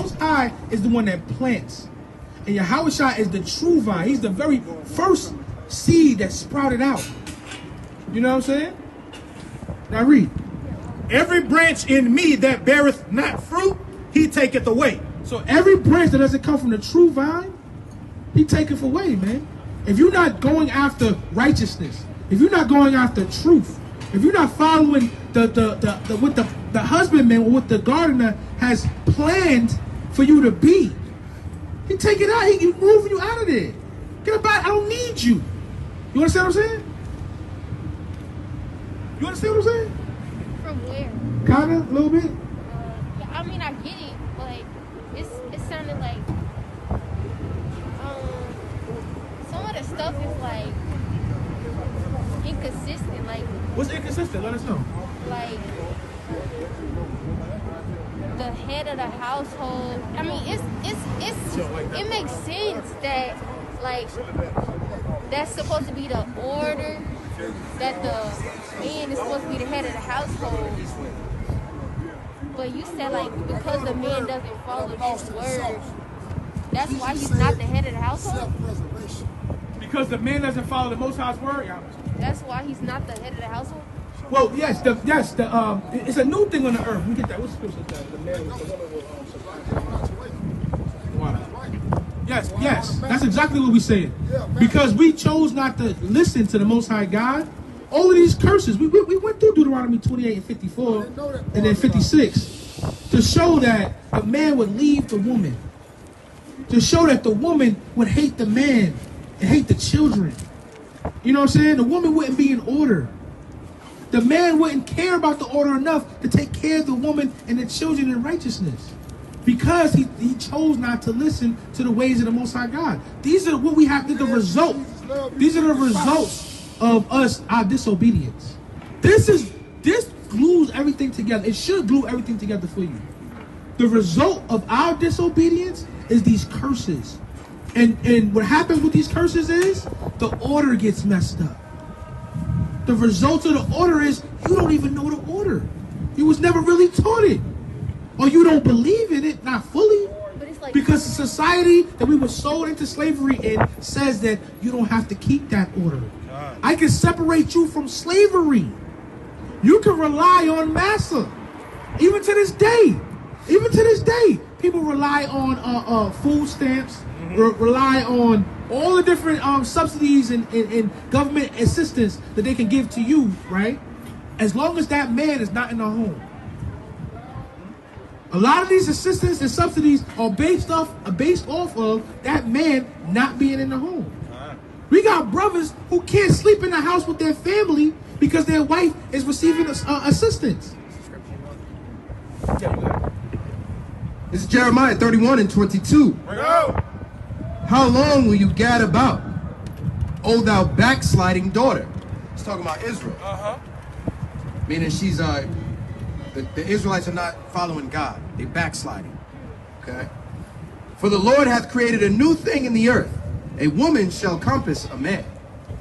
Most High is the one that plants. And Yahushua is the true vine. He's the very first seed that sprouted out. You know what I'm saying? Now read. Every branch in me that beareth not fruit, he taketh away. So every branch that doesn't come from the true vine, he taketh away, man. If you're not going after righteousness, if you're not going after truth, if you're not following what the husbandman or what the gardener has planned for you to be, he take it out. He moving you out of there. Get about. I don't need you. You understand what I'm saying? You understand what I'm saying? From where? Kinda, a little bit. Yeah, I mean, I get it, but it sounded like some of the stuff is like inconsistent. Like, What's inconsistent? Let us know. like the head of the household. I mean, it makes sense that like that's supposed to be the order, that the man is supposed to be the head of the household. But you said like because the man doesn't follow this word, that's why he's not the head of the household. Because the man doesn't follow the Most High's word. Yeah. That's why he's not the head of the household. Well, yes, it's a new thing on the earth. We get that. What's the scripture that the man with the woman will Yes, that's exactly what we're saying. Because we chose not to listen to the Most High God. All of these curses, we went through Deuteronomy 28 and 54, and then 56, to show that a man would leave the woman, to show that the woman would hate the man and hate the children. You know what I'm saying? The woman wouldn't be in order. The man wouldn't care about the order enough to take care of the woman and the children in righteousness. Because he chose not to listen to the ways of the Most High God. These are what we have to the result. These are the results of us, our disobedience. This glues everything together. It should glue everything together for you. The result of our disobedience is these curses. And what happens with these curses is the order gets messed up. The result of the order is you don't even know the order. You was never really taught it. Or you don't believe in it, not fully. But it's like, because the society that we were sold into slavery in says that you don't have to keep that order. I can separate you from slavery. You can rely on massa. Even to this day. Even to this day. People rely on food stamps. Rely on all the different subsidies and government assistance that they can give to you, right? As long as that man is not in the home. A lot of these assistance and subsidies are based off of that man not being in the home. We got brothers who can't sleep in the house with their family because their wife is receiving assistance. This is Jeremiah 31 and 22. How long will you gad about, O thou backsliding daughter? It's talking about Israel. Meaning she's the Israelites are not following God. They backsliding. Okay? For the Lord hath created a new thing in the earth. A woman shall compass a man.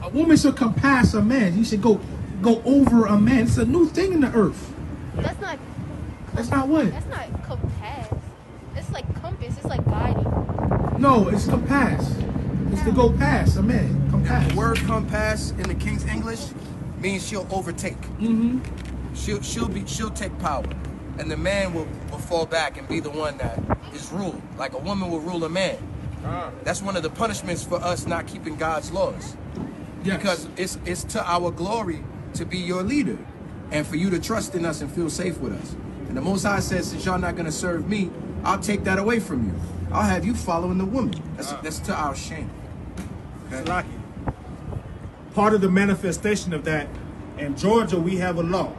A woman shall compass a man. You should go over a man. It's a new thing in the earth. that's not. That's not what? That's not compass. It's like compass. It's like guiding. No, it's compass. It's to go past a man. Compass. The word compass in the King's English means she'll overtake. She'll take power, and the man will fall back and be the one that is ruled, like a woman will rule a man. That's one of the punishments for us not keeping God's laws. Yes. Because it's to our glory to be your leader, and for you to trust in us and feel safe with us. And the Most High says, since y'all not going to serve me, I'll take that away from you. I'll have you following the woman. That's to our shame. Okay? Part of the manifestation of that, in Georgia, we have a law,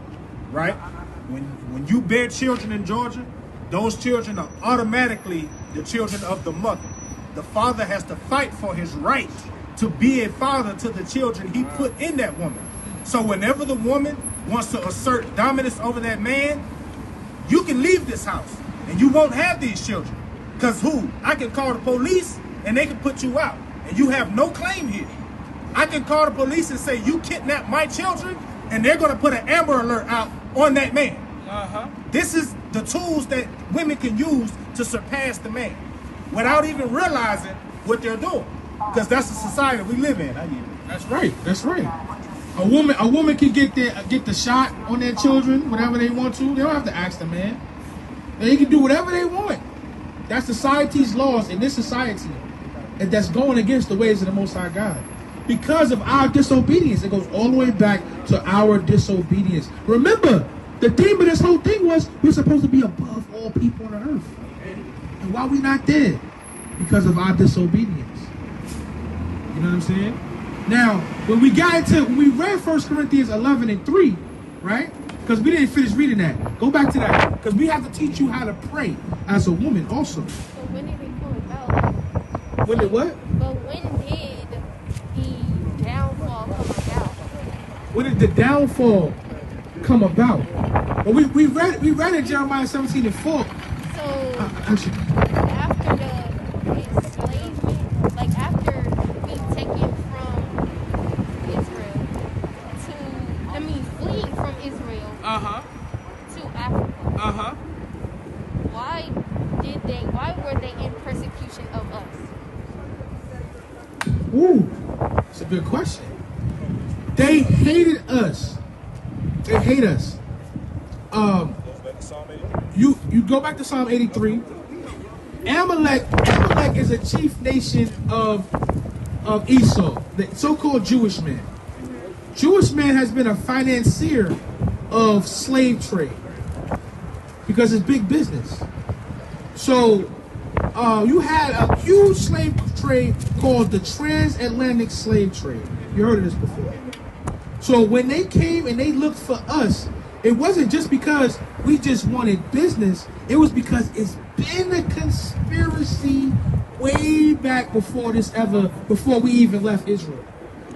right? When you bear children in Georgia, those children are automatically the children of the mother. The father has to fight for his right to be a father to the children he put in that woman. So whenever the woman wants to assert dominance over that man, you can leave this house and you won't have these children. Because I can call the police and they can put you out and you have no claim here. I can call the police and say, you kidnapped my children, and they're going to put an Amber Alert out on that man. This is the tools that women can use to surpass the man without even realizing what they're doing. Because that's the society we live in. That's right. That's right. A woman can get the shot on their children whenever they want to. They don't have to ask the man. They can do whatever they want. That's society's laws in this society, and that's going against the ways of the Most High God. Because of our disobedience, it goes all the way back to our disobedience. Remember, the theme of this whole thing was we're supposed to be above all people on the earth. And why we not there? Because of our disobedience. You know what I'm saying? Now, when we read 1 Corinthians 11:3, right? Because we didn't finish reading that. Go back to that. Because we have to teach you how to pray as a woman also. So when did it come about? When did what? But when did the downfall come about? When did the downfall come about? Well, we read in Jeremiah 17:4. So Actually, after the enslavement, like after being taken from Israel fleeing from Israel to Africa. Why were they in persecution of us? ooh, that's a good question. They hated us. They hate us. You go back to Psalm 83. Amalek is a chief nation of Esau, the so-called Jewish man. Jewish man has been a financier of slave trade because it's big business. So you had a huge slave trade called the transatlantic slave trade. You heard of this before. So when they came and they looked for us, it wasn't just because we just wanted business. It was because it's been a conspiracy way back before we even left Israel.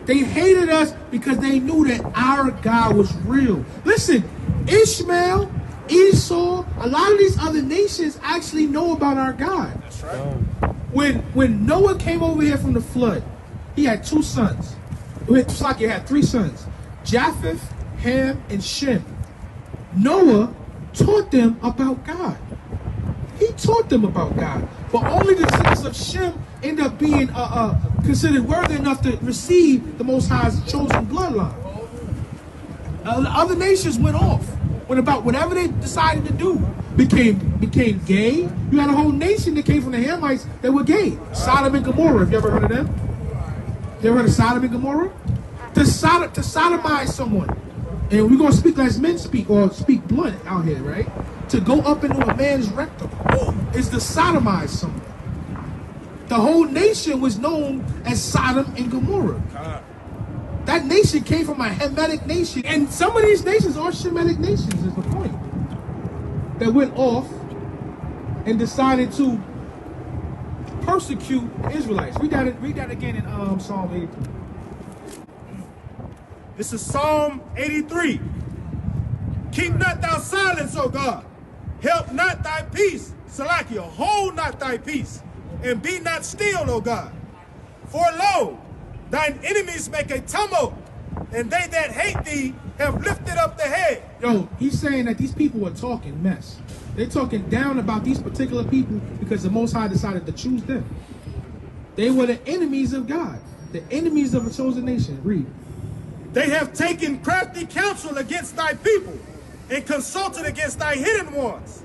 They hated us because they knew that our God was real. Listen, Ishmael, Esau, a lot of these other nations actually know about our God. That's right. When Noah came over here from the flood, he had two sons. It's like he had three sons, Japheth, Ham, and Shem. Noah taught them about God. He taught them about God. But only the sons of Shem end up being considered worthy enough to receive the Most High's chosen bloodline. The other nations went about whatever they decided to do. Became gay. You had a whole nation that came from the Hamites that were gay. Sodom and Gomorrah. Have you ever heard of them? You ever heard of Sodom and Gomorrah? To sodomize someone. And we're going to speak as men speak, or speak blunt out here, right? To go up into a man's rectum is to sodomize someone. The whole nation was known as Sodom and Gomorrah. That nation came from a Hamitic nation. And some of these nations are Shemitic nations, is the point. That went off and decided to persecute the Israelites. Read that again in Psalm 83. This is Psalm 83. Keep not thou silence, O God. Help not thy peace. Salakia, hold not thy peace. And be not still, O God. For lo, thine enemies make a tumult, and they that hate thee have lifted up the head. Yo, he's saying that these people are talking mess. They're talking down about these particular people because the Most High decided to choose them. They were the enemies of God, the enemies of a chosen nation. Read. They have taken crafty counsel against thy people and consulted against thy hidden ones.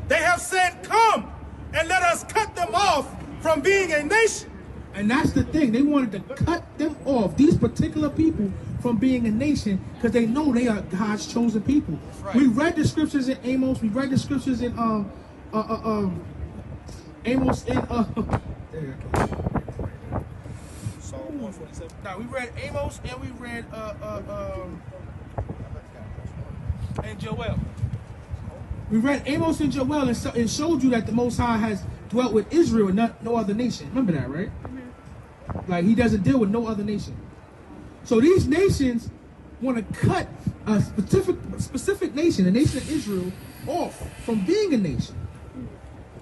They have said, come and let us cut them off from being a nation. And that's the thing. They wanted to cut them off, these particular people, from being a nation because they know they are God's chosen people. Right. We read the scriptures in Amos. We read the scriptures in Amos in Psalm 147. Now we read Amos and we read and Joel. We read Amos and Joel and showed you that the Most High has dwelt with Israel and no other nation. Remember that, right? Mm-hmm. Like he doesn't deal with no other nation. So these nations want to cut a specific nation, the nation of Israel, off from being a nation.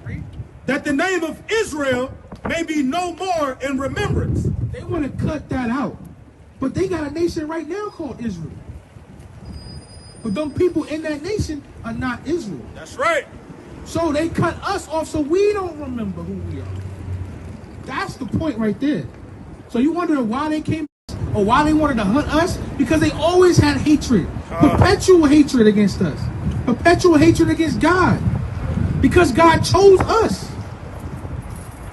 Right? That the name of Israel may be no more in remembrance. They want to cut that out. But they got a nation right now called Israel. But them people in that nation are not Israel. That's right. So they cut us off so we don't remember who we are. That's the point right there. So you wondering why they came or why they wanted to hunt us? Because they always had hatred. Perpetual hatred against us. Perpetual hatred against God. Because God chose us.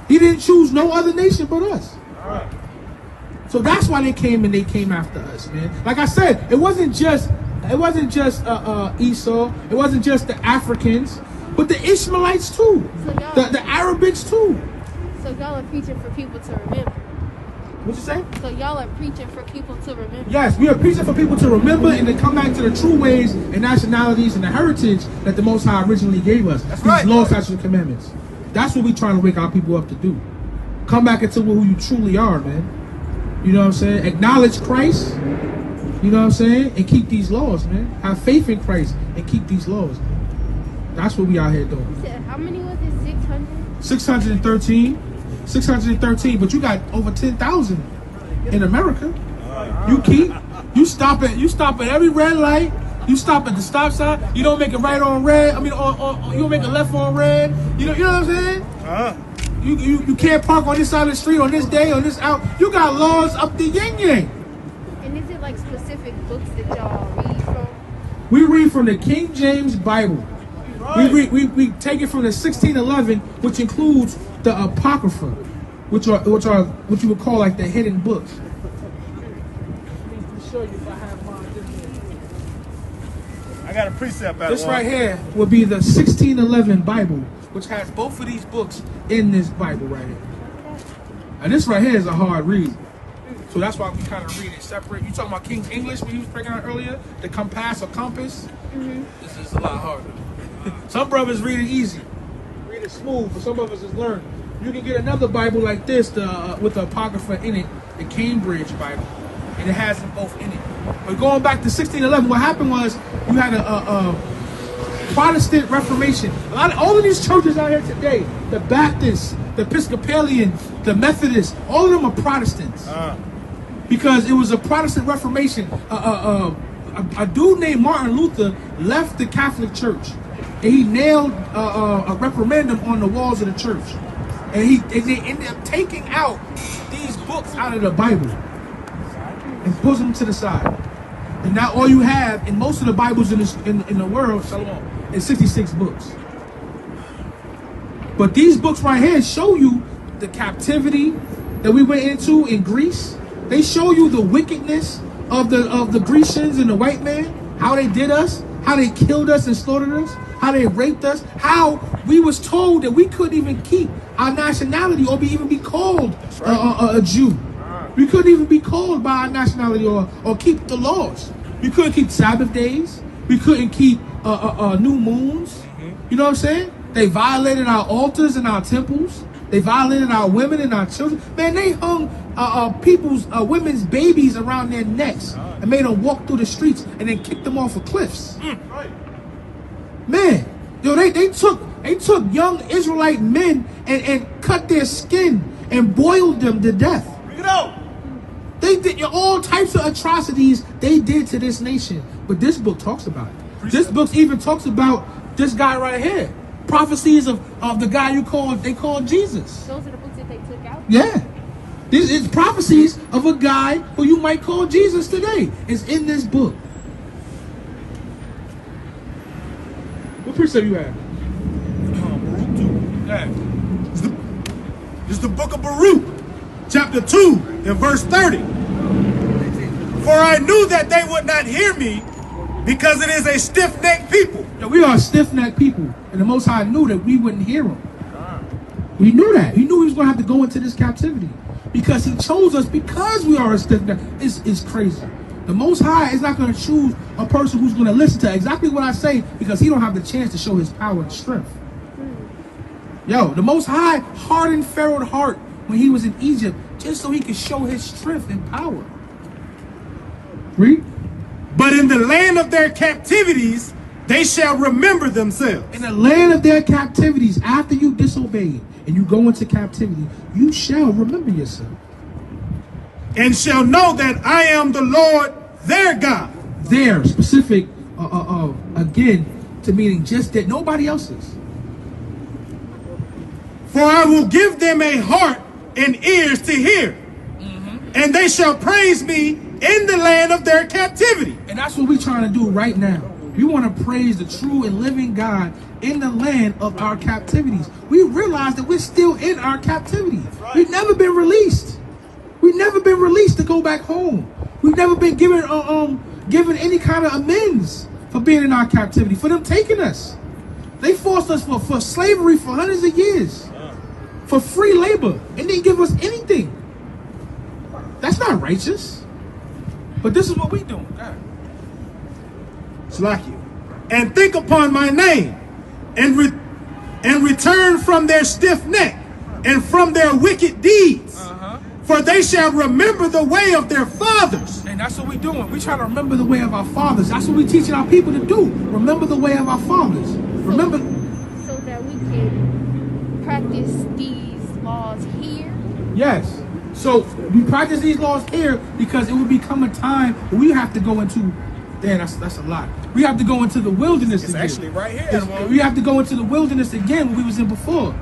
He didn't choose no other nation but us. So that's why they came and they came after us, man. Like I said, it wasn't just Esau. It wasn't just the Africans, but the Ishmaelites too. So The Arabics too. So y'all are preaching for people to remember. What you say? So y'all are preaching for people to remember. Yes, we are preaching for people to remember and to come back to the true ways and nationalities and the heritage that the Most High originally gave us. That's These right. laws, statutes, and commandments. That's what we're trying to wake our people up to do. Come back into who you truly are, man. You know what I'm saying? Acknowledge Christ. You know what I'm saying? And keep these laws, man. Have faith in Christ and keep these laws. That's what we out here doing. You said, how many was it? 600? 613. 613, but you got over 10,000 in America. You stop at every red light. You stop at the stop sign. You don't make a right on red. I mean, you don't make a left on red. You know what I'm saying? You can't park on this side of the street on this day on this out. You got laws up the yin yang. And is it like specific books that y'all read from? We read from the King James Bible. We take it from the 1611, which includes the Apocrypha, which you would call like the hidden books. Let me show you if I have mine. I got a precept out. This right here would be the 1611 Bible, which has both of these books in this Bible right here. And this right here is a hard read. So that's why we kind of read it separate. You talking about King's English when you was breaking out earlier? The compass or compass? Mm-hmm. This is a lot harder. Some brothers read it easy. Read it smooth, but some of us is learning. You can get another Bible like this with the Apocrypha in it, the Cambridge Bible. And it has them both in it. But going back to 1611, what happened was you had a Protestant Reformation. All of these churches out here today, the Baptists, the Episcopalian, the Methodists, all of them are Protestants. Because it was a Protestant Reformation. A dude named Martin Luther left the Catholic Church. And he nailed a referendum on the walls of the church. And they ended up taking out these books out of the Bible and push them to the side. And now all you have in most of the Bibles in the world, Shalom, is 66 books. But these books right here show you the captivity that we went into in Greece. They show you the wickedness of the Grecians and the white man, how they did us, how they killed us and slaughtered us, how they raped us, how we was told that we couldn't even keep our nationality or even be called a Jew. We couldn't even be called by our nationality or keep the laws. We couldn't keep Sabbath days. We couldn't keep new moons. You know what I'm saying? They violated our altars and our temples. They violated our women and our children. Man, they hung women's babies around their necks and made them walk through the streets and then kicked them off of cliffs. Man, yo, they took young Israelite men and cut their skin and boiled them to death. They did all types of atrocities they did to this nation. But this book talks about it. This book even talks about this guy right here. Prophecies of the guy they called Jesus. Those are the books that they took out? Yeah. This is prophecies of a guy who you might call Jesus today. It's in this book. What precept you have? Baruch 2. Yeah. It's the book of Baruch, chapter 2, and verse 30. For I knew that they would not hear me, because it is a stiff-necked people. Yeah, we are stiff-necked people, and the Most High knew that we wouldn't hear him. We knew that. He knew he was going to have to go into this captivity because he chose us because we are a stiff-necked. It's crazy. The Most High is not going to choose a person who's going to listen to exactly what I say because he don't have the chance to show his power and strength. Yo, the Most High hardened Pharaoh's heart when he was in Egypt just so he could show his strength and power. Read. But in the land of their captivities, they shall remember themselves. In the land of their captivities, after you disobey and you go into captivity, you shall remember yourself. And shall know that I am the Lord their God. Their specific again to meaning just that nobody else is. For I will give them a heart and ears to hear, and they shall praise me in the land of their captivity. And that's what we're trying to do right now. We want to praise the true and living God in the land of our captivities. We realize that we're still in our captivity. We've never been released. We've never been released to go back home. We've never been given any kind of amends for being in our captivity, for them taking us. They forced us for slavery for hundreds of years, for free labor, and didn't give us anything. That's not righteous. But this is what we doing. It's like you. And think upon my name, and return from their stiff neck and from their wicked deeds. For they shall remember the way of their fathers. And that's what we're doing. We try to remember the way of our fathers. That's what we're teaching our people to do. Remember the way of our fathers. Remember. So that we can practice these laws here. Yes. So we practice these laws here because it will become a time where we have to go into. Damn, that's a lot. We have to go into the wilderness again. It's actually right here. We have to go into the wilderness again where we was in before.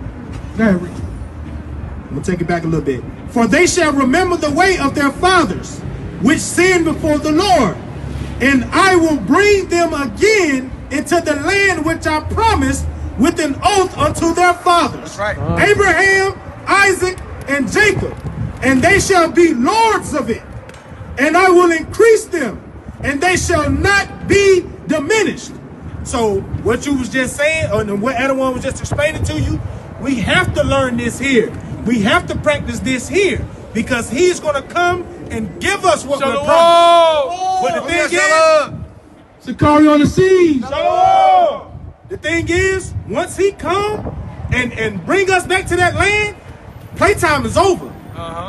Go ahead, Rick. I'm going to take it back a little bit. For they shall remember the way of their fathers, which sinned before the Lord. And I will bring them again into the land which I promised with an oath unto their fathers. That's right. Abraham, Isaac, and Jacob. And they shall be lords of it. And I will increase them, and they shall not be diminished. So what you was just saying, or what Adam was just explaining to you, we have to learn this here. We have to practice this here, because he's going to come and give us what we're promised. But the thing is, Sakari on the seas. the thing is, once he come and bring us back to that land, playtime is over.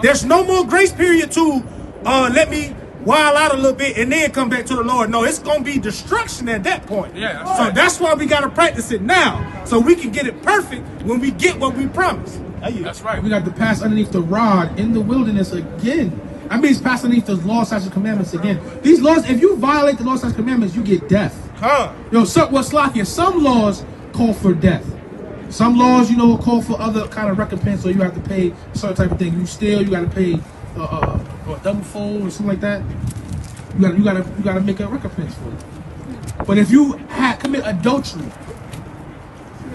There's no more grace period to let me wild out a little bit and then come back to the Lord. No, it's going to be destruction at that point. Yeah, so that's why we got to practice it now, so we can get it perfect when we get what we promised. That's right. We got to pass underneath the rod in the wilderness again. I mean, it's pass underneath the law, statutes, and commandments again. These laws, if you violate the law, statutes, and commandments, you get death. What's like here? Some laws call for death. Some laws, call for other kind of recompense, so you have to pay a certain type of thing. You steal, you got to pay a double fold or something like that. You got to make a recompense for it. But if you commit adultery,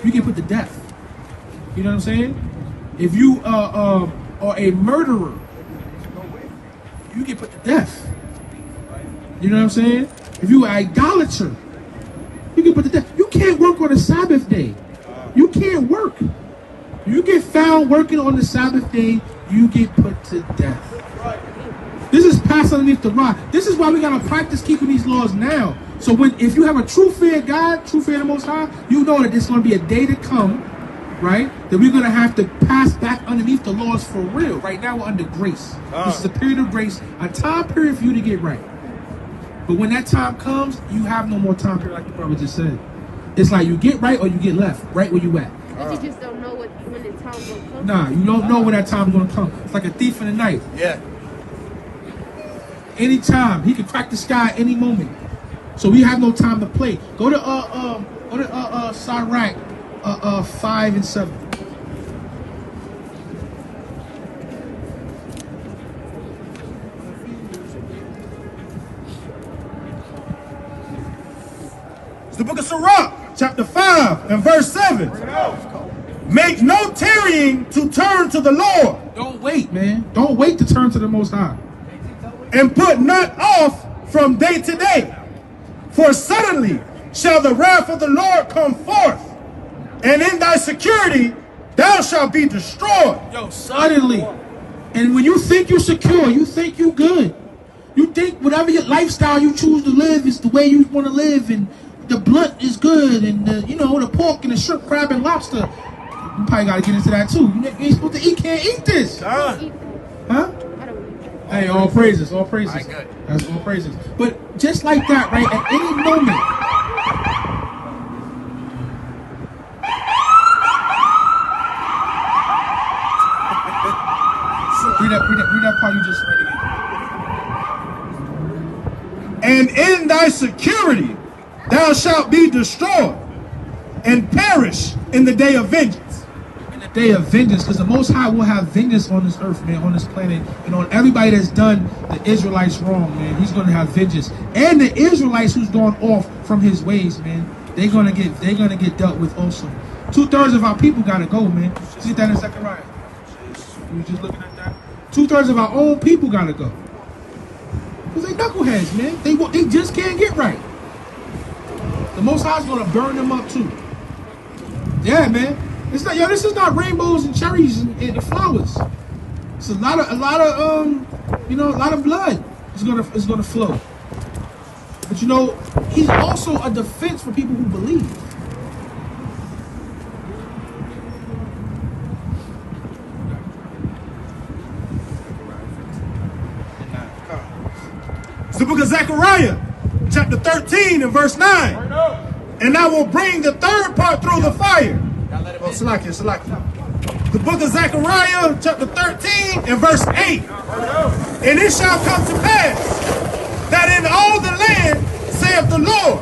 you get put to death. You know what I'm saying? If you are a murderer, you get put to death. You know what I'm saying? If you are idolater, you get put to death. You can't work on a Sabbath day. You can't work. You get found working on the Sabbath day, you get put to death. This is passed underneath the rod. This is why we gotta practice keeping these laws now. So if you have a true fear of God, true fear of the Most High, you know that there's gonna be a day to come, right? That we're gonna have to pass back underneath the laws for real. Right now we're under grace. This is a period of grace, a time period for you to get right. But when that time comes, you have no more time period, like the brother just said. It's like you get right or you get left, right where you at. But you just don't know when the time will come. Nah, you don't know when that time's gonna come. It's like a thief in the night. Yeah. Anytime he can crack the sky any moment. So we have no time to play. Go to Sirach 5 and 7. It's the book of Sirach, chapter 5 and verse 7. Make no tarrying to turn to the Lord. Don't wait, man. Don't wait to turn to the Most High. And put not off from day to day. For suddenly shall the wrath of the Lord come forth, and in thy security thou shalt be destroyed. Suddenly. And when you think you're secure, you think you're good. You think whatever your lifestyle you choose to live is the way you want to live, and the blunt is good, and the pork and the shrimp, crab, and lobster. You probably got to get into that too. You ain't supposed to eat, can't eat this. Huh? Hey, all praises, all praises. That's all praises. But just like that, right, at any moment, read that part you just read again. And in thy security thou shalt be destroyed and perish in the day of vengeance. In the day of vengeance, because the Most High will have vengeance on this earth, man, on this planet, and on everybody that's done the Israelites wrong, man. He's going to have vengeance. And the Israelites who's gone off from his ways, man, they're gonna get dealt with also. 2/3 of our people gotta go, man. See that in Zechariah? We were just looking at that. 2/3 of our own people gotta go. Because they knuckleheads, man. They just can't get right. The Most High's gonna burn them up too. Yeah, man. It's not, this is not rainbows and cherries and flowers. It's a lot of blood is gonna flow. But he's also a defense for people who believe. It's the book of Zechariah, chapter 13 and verse 9. And I will bring the third part through the fire. Salakia. The book of Zechariah, chapter 13 and verse 8. And it shall come to pass that in all the land, saith the Lord,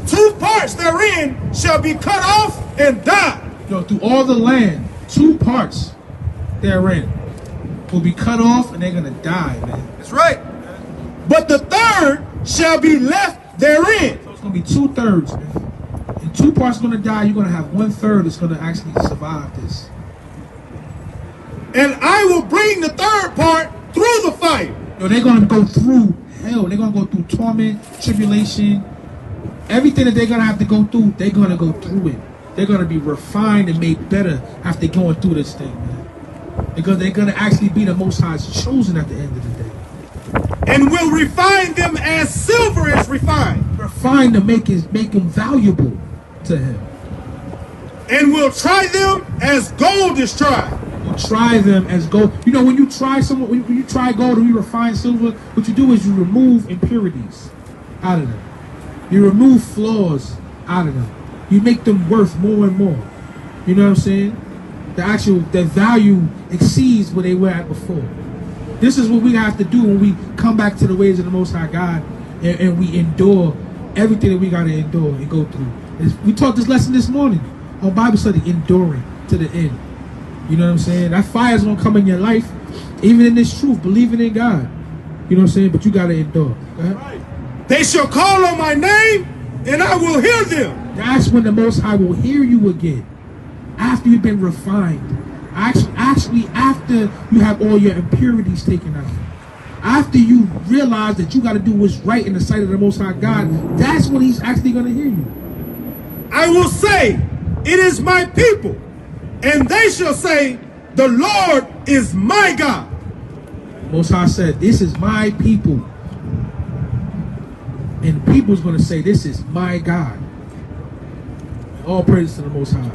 2 parts therein shall be cut off and die. Through all the land, 2 parts therein will be cut off and they're gonna die, man. That's right. But the third shall be left therein. So it's gonna be 2/3, man. And 2 parts are gonna die. You're gonna have 1/3 that's gonna actually survive this. And I will bring the third part through the fire. They're gonna go through hell. They're gonna go through torment, tribulation, everything that they're gonna have to go through. They're gonna go through it. They're gonna be refined and made better after going through this thing, man. Because they're gonna actually be the Most High's chosen at the end of the day. And will refine them as silver is refined. Refine to make them valuable to Him. And will try them as gold is tried. Try them as gold. When you try someone, when you try gold and you refine silver, what you do is you remove impurities out of them. You remove flaws out of them. You make them worth more and more. You know what I'm saying? The value exceeds what they were at before. This is what we have to do when we come back to the ways of the Most High God and we endure everything that we got to endure and go through. We taught this lesson this morning on Bible study, enduring to the end. You know what I'm saying? That fire is going to come in your life, even in this truth, believing in God. You know what I'm saying? But you got to endure. Go ahead. They shall call on my name, and I will hear them. That's when the Most High will hear you again. After you've been refined. Actually, after you have all your impurities taken out. After you realize that you got to do what's right in the sight of the Most High God, that's when He's actually going to hear you. I will say, it is my people. And they shall say, the Lord is my God. Most High said, this is my people. And the people's going to say, this is my God. All praise to the Most High.